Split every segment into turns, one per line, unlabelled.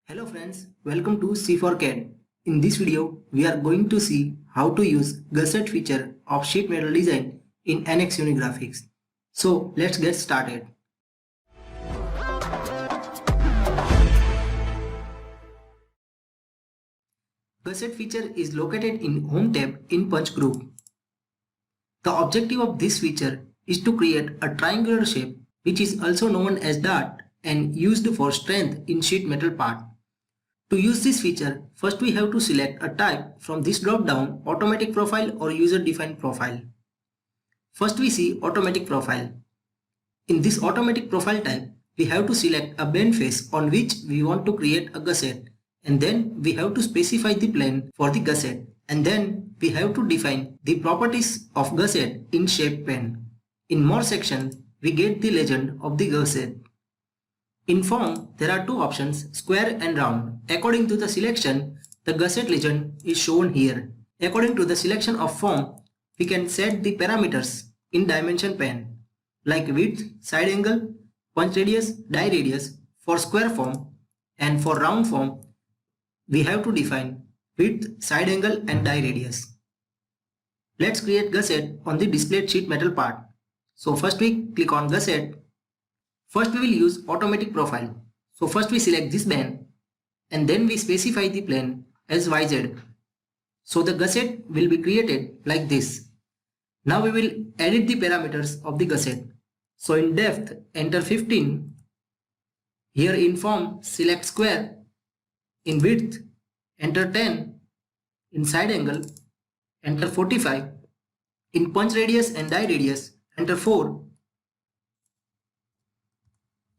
Hello friends, welcome to C4CAD. In this video, we are going to see how to use gusset feature of sheet metal design in NX Unigraphics. So let's get started. Gusset feature is located in Home tab in Punch Group. The objective of this feature is to create a triangular shape which is also known as dart and used for strength in sheet metal part. To use this feature, first we have to select a type from this drop-down automatic profile or user-defined profile. First we see automatic profile. In this automatic profile type, we have to select a bend face on which we want to create a gusset, and then we have to specify the plane for the gusset, and then we have to define the properties of gusset in shape pane. In more section, we get the legend of the gusset. In form, there are two options, square and round. According to the selection, the gusset legend is shown here. According to the selection of form, we can set the parameters in dimension pane, like width, side angle, punch radius, die radius for square form, and for round form, we have to define width, side angle and die radius. Let's create gusset on the displayed sheet metal part. So first we click on gusset. First we will use automatic profile. So first we select this band and then we specify the plane as YZ. So the gusset will be created like this. Now we will edit the parameters of the gusset. So in depth enter 15. Here in form select square. In width enter 10. In side angle enter 45. In punch radius and die radius enter 4.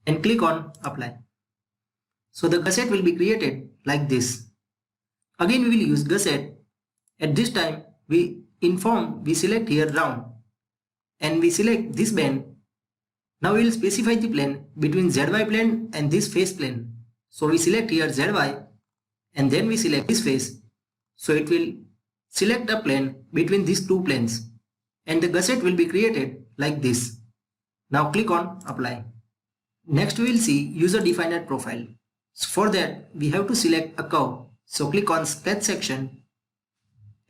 And click on apply. So the gusset will be created like this. Again we will use gusset. At this time we select here round and we select this band. Now we will specify the plane between ZY plane and this face plane. So we select here ZY and then we select this face. So it will select a plane between these two planes and the gusset will be created like this. Now click on apply. Next we will see user defined profile. So for that we have to select a curve. So click on sketch section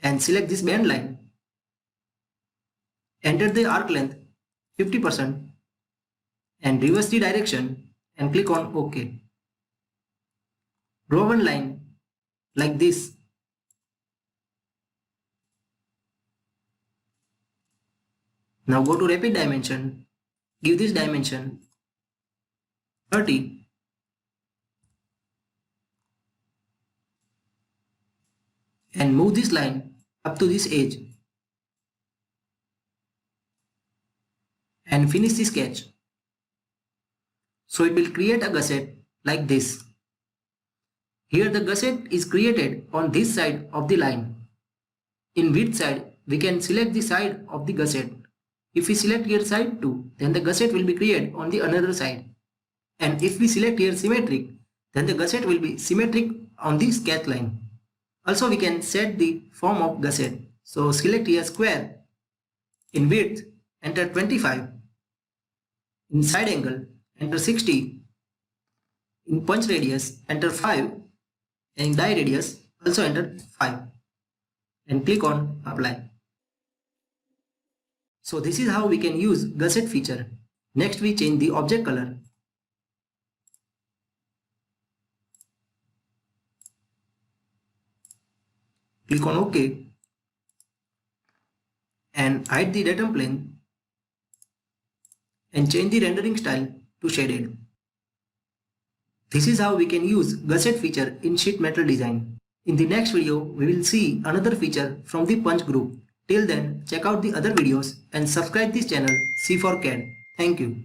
and select this band line. Enter the arc length 50% and reverse the direction and click on OK. Draw one line like this. Now go to rapid dimension. Give this dimension 30 and move this line up to this edge and finish the sketch. So it will create a gusset like this. Here the gusset is created on this side of the line. In width side we can select the side of the gusset. If we select here side 2, then the gusset will be created on the another side. And if we select here symmetric, then the gusset will be symmetric on the sketch line. Also we can set the form of gusset. So select here square. In width enter 25. In side angle enter 60. In punch radius enter 5. And in die radius also enter 5. And click on apply. So this is how we can use gusset feature. Next we change the object color. Click on OK and hide the datum plane and change the rendering style to shaded. This is how we can use gusset feature in sheet metal design. In the next video, we will see another feature from the Punch Group. Till then, check out the other videos and subscribe this channel C4CAD. Thank you.